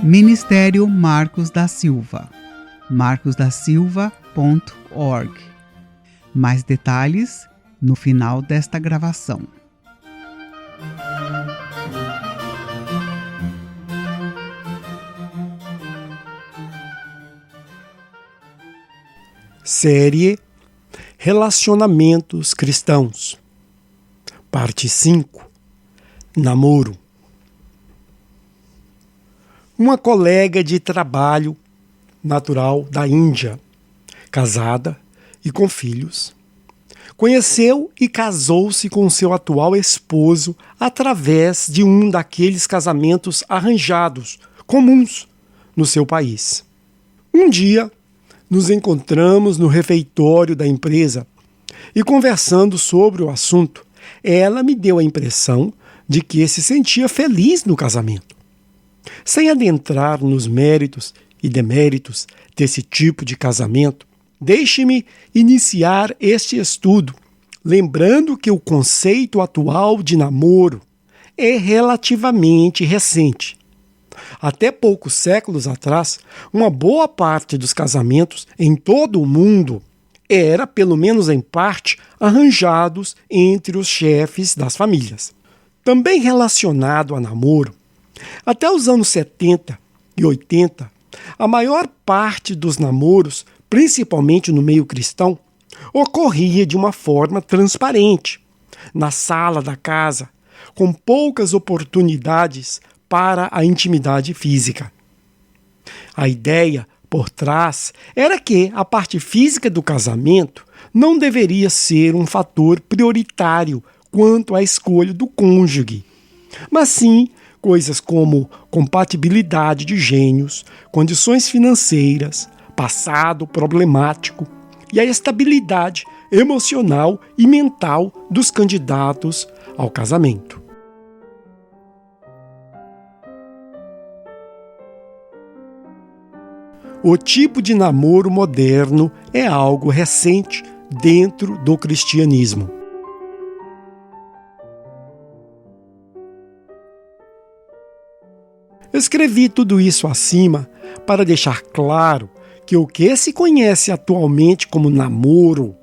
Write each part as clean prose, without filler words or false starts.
Ministério Marcos da Silva, marcosdasilva.org. Mais detalhes no final desta gravação. Série Relacionamentos Cristãos, Parte 5. Namoro. Uma colega de trabalho natural da Índia, casada e com filhos, conheceu e casou-se com seu atual esposo através de um daqueles casamentos arranjados, comuns no seu país. Um dia, nos encontramos no refeitório da empresa e, conversando sobre o assunto, ela me deu a impressão de que se sentia feliz no casamento. Sem adentrar nos méritos e deméritos desse tipo de casamento, deixe-me iniciar este estudo, lembrando que o conceito atual de namoro é relativamente recente. Até poucos séculos atrás, uma boa parte dos casamentos em todo o mundo era, pelo menos em parte, arranjados entre os chefes das famílias. Também relacionado a namoro, até os anos 70 e 80, a maior parte dos namoros, principalmente no meio cristão, ocorria de uma forma transparente, na sala da casa, com poucas oportunidades para a intimidade física. A ideia por trás era que a parte física do casamento não deveria ser um fator prioritário quanto à escolha do cônjuge, mas sim coisas como compatibilidade de gênios, condições financeiras, passado problemático e a estabilidade emocional e mental dos candidatos ao casamento. O tipo de namoro moderno é algo recente dentro do cristianismo. Escrevi tudo isso acima para deixar claro que o que se conhece atualmente como namoro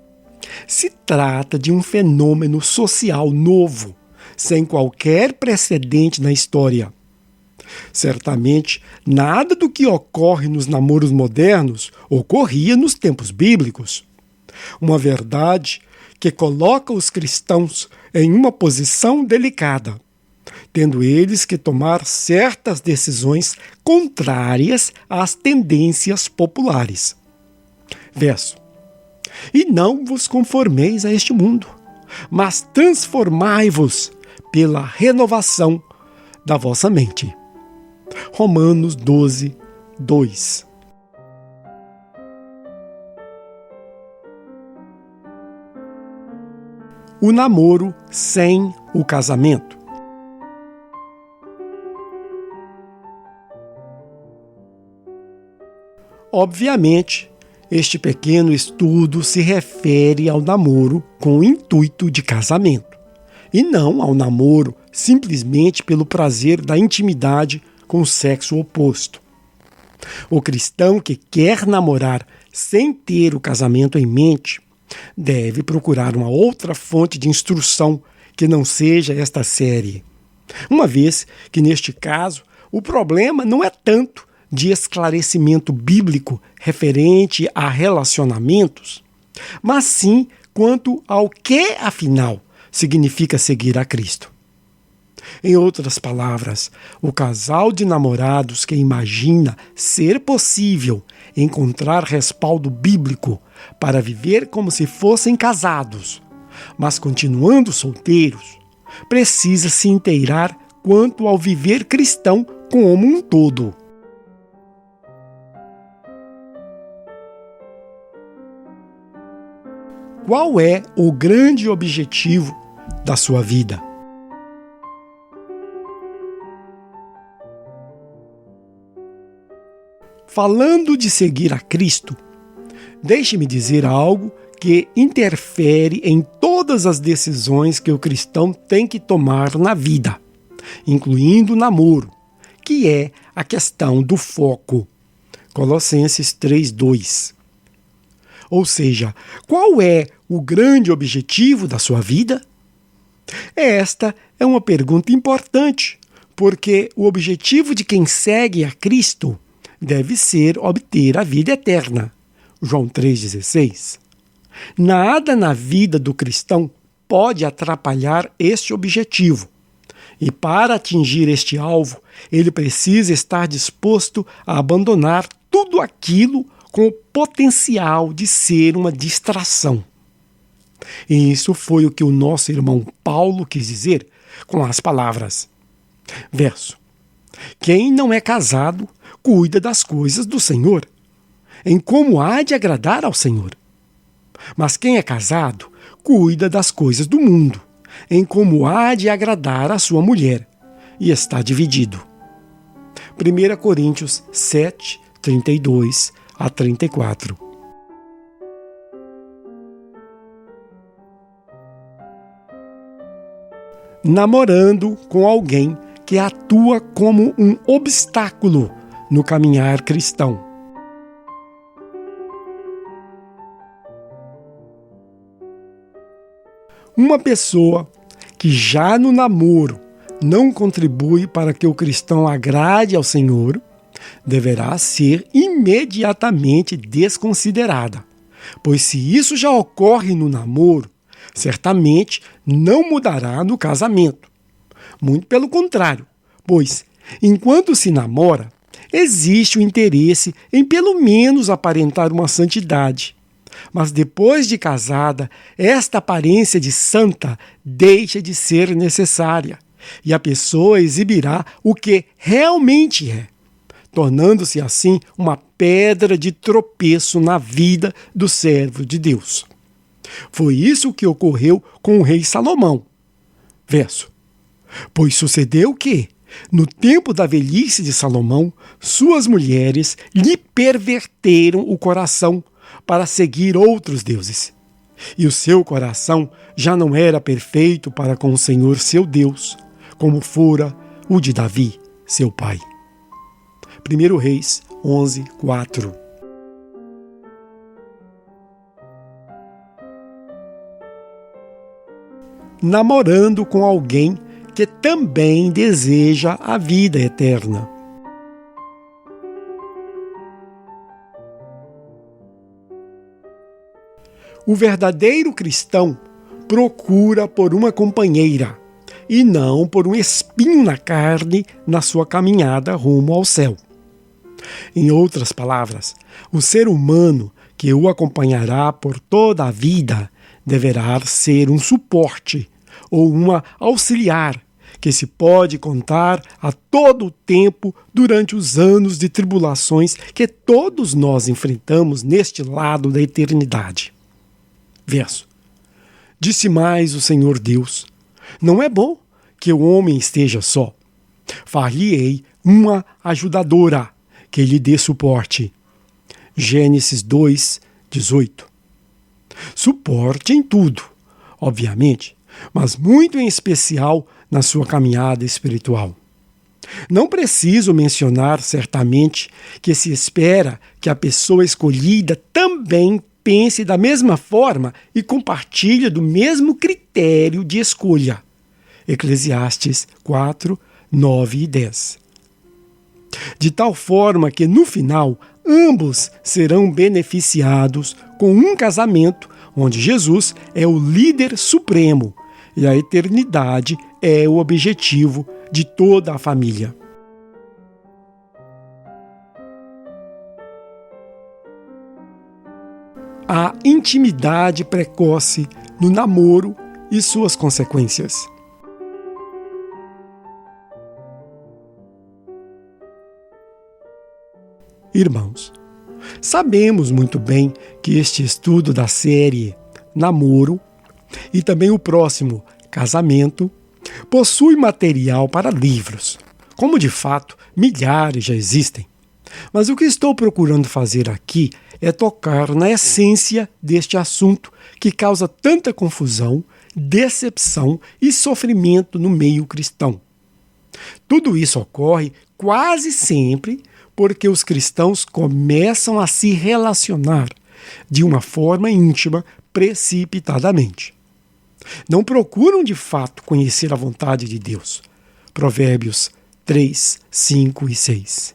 se trata de um fenômeno social novo, sem qualquer precedente na história. Certamente, nada do que ocorre nos namoros modernos ocorria nos tempos bíblicos. Uma verdade que coloca os cristãos em uma posição delicada, tendo eles que tomar certas decisões contrárias às tendências populares. Verso: E não vos conformeis a este mundo, mas transformai-vos pela renovação da vossa mente. Romanos 12, 2. O namoro sem o casamento. Obviamente, este pequeno estudo se refere ao namoro com o intuito de casamento, e não ao namoro simplesmente pelo prazer da intimidade com o sexo oposto. O cristão que quer namorar sem ter o casamento em mente deve procurar uma outra fonte de instrução que não seja esta série, uma vez que, neste caso, o problema não é tanto de esclarecimento bíblico referente a relacionamentos, mas sim quanto ao que, afinal, significa seguir a Cristo. Em outras palavras, o casal de namorados que imagina ser possível encontrar respaldo bíblico para viver como se fossem casados, mas continuando solteiros, precisa se inteirar quanto ao viver cristão como um todo. Qual é o grande objetivo da sua vida? Falando de seguir a Cristo, deixe-me dizer algo que interfere em todas as decisões que o cristão tem que tomar na vida, incluindo o namoro, que é a questão do foco. Colossenses 3:2. Ou seja, qual é o grande objetivo da sua vida? Esta é uma pergunta importante, porque o objetivo de quem segue a Cristo deve ser obter a vida eterna. João 3,16. Nada na vida do cristão pode atrapalhar este objetivo. E para atingir este alvo, ele precisa estar disposto a abandonar tudo aquilo com o potencial de ser uma distração. E isso foi o que o nosso irmão Paulo quis dizer com as palavras. Verso: quem não é casado, cuida das coisas do Senhor, em como há de agradar ao Senhor. Mas quem é casado, cuida das coisas do mundo, em como há de agradar a sua mulher, e está dividido. 1 Coríntios 7, 32 a 34. Namorando com alguém que atua como um obstáculo no caminhar cristão. Uma pessoa que já no namoro não contribui para que o cristão agrade ao Senhor, deverá ser imediatamente desconsiderada, pois se isso já ocorre no namoro, certamente não mudará no casamento. Muito pelo contrário, pois, enquanto se namora, existe o interesse em pelo menos aparentar uma santidade. Mas depois de casada, esta aparência de santa deixa de ser necessária, e a pessoa exibirá o que realmente é, tornando-se assim uma pedra de tropeço na vida do servo de Deus. Foi isso que ocorreu com o rei Salomão. Verso: pois sucedeu que, no tempo da velhice de Salomão, suas mulheres lhe perverteram o coração para seguir outros deuses. E o seu coração já não era perfeito para com o Senhor seu Deus, como fora o de Davi, seu pai. 1 Reis 11, 4. Namorando com alguém que também deseja a vida eterna. O verdadeiro cristão procura por uma companheira e não por um espinho na carne na sua caminhada rumo ao céu. Em outras palavras, o ser humano que o acompanhará por toda a vida deverá ser um suporte ou uma auxiliar que se pode contar a todo o tempo durante os anos de tribulações que todos nós enfrentamos neste lado da eternidade. Verso: disse mais o Senhor Deus: não é bom que o homem esteja só. Far-lhe-ei uma ajudadora que lhe dê suporte. Gênesis 2, 18. Suporte em tudo, obviamente, mas muito em especial na sua caminhada espiritual. Não preciso mencionar certamente que se espera que a pessoa escolhida também pense da mesma forma e compartilhe do mesmo critério de escolha. Eclesiastes 4, 9 e 10. De tal forma que, no final, ambos serão beneficiados com um casamento onde Jesus é o líder supremo e a eternidade é o objetivo de toda a família. A intimidade precoce no namoro e suas consequências. Irmãos, sabemos muito bem que este estudo da série Namoro e também o próximo Casamento possui material para livros, como de fato milhares já existem. Mas o que estou procurando fazer aqui é tocar na essência deste assunto que causa tanta confusão, decepção e sofrimento no meio cristão. Tudo isso ocorre quase sempre porque os cristãos começam a se relacionar de uma forma íntima precipitadamente. Não procuram de fato conhecer a vontade de Deus. Provérbios 3, 5 e 6.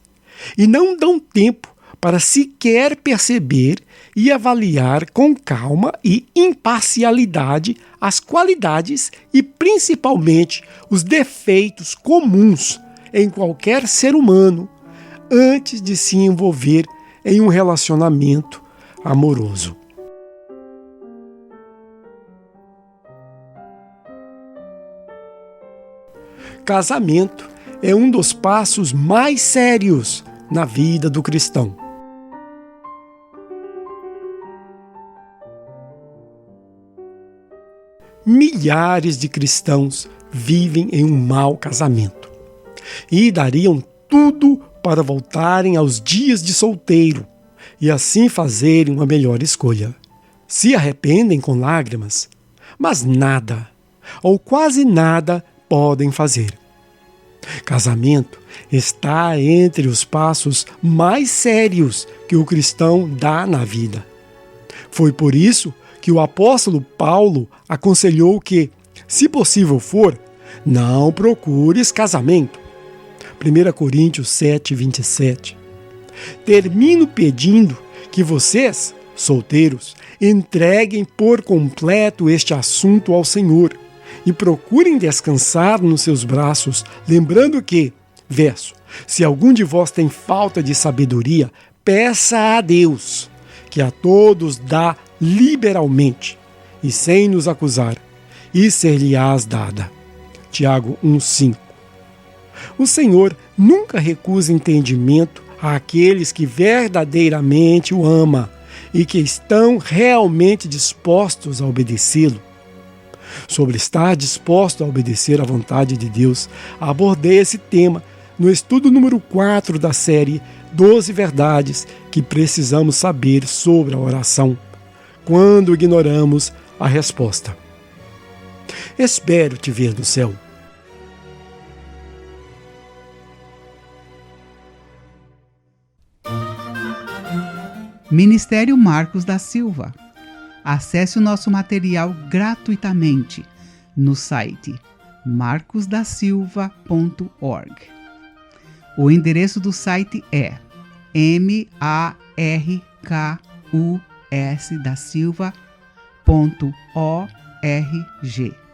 E não dão tempo para sequer perceber e avaliar com calma e imparcialidade as qualidades e principalmente os defeitos comuns em qualquer ser humano antes de se envolver em um relacionamento amoroso. Casamento é um dos passos mais sérios na vida do cristão. Milhares de cristãos vivem em um mau casamento e dariam tudo para voltarem aos dias de solteiro e assim fazerem uma melhor escolha. Se arrependem com lágrimas, mas nada, ou quase nada, podem fazer. Casamento está entre os passos mais sérios que o cristão dá na vida. Foi por isso que o apóstolo Paulo aconselhou que, se possível for, não procures casamento. 1 Coríntios 7, 27. Termino pedindo que vocês, solteiros, entreguem por completo este assunto ao Senhor e procurem descansar nos seus braços, lembrando que, verso, se algum de vós tem falta de sabedoria, peça a Deus, que a todos dá liberalmente e sem nos acusar, e ser-lhe-ás dada. Tiago 1,5. O Senhor nunca recusa entendimento àqueles que verdadeiramente o amam e que estão realmente dispostos a obedecê-lo. Sobre estar disposto a obedecer à vontade de Deus, abordei esse tema no estudo número 4 da série 12 Verdades que precisamos saber sobre a oração, quando ignoramos a resposta. Espero te ver no céu. Ministério Marcos da Silva. Acesse o nosso material gratuitamente no site marcosdasilva.org. O endereço do site é markusdasilva.org.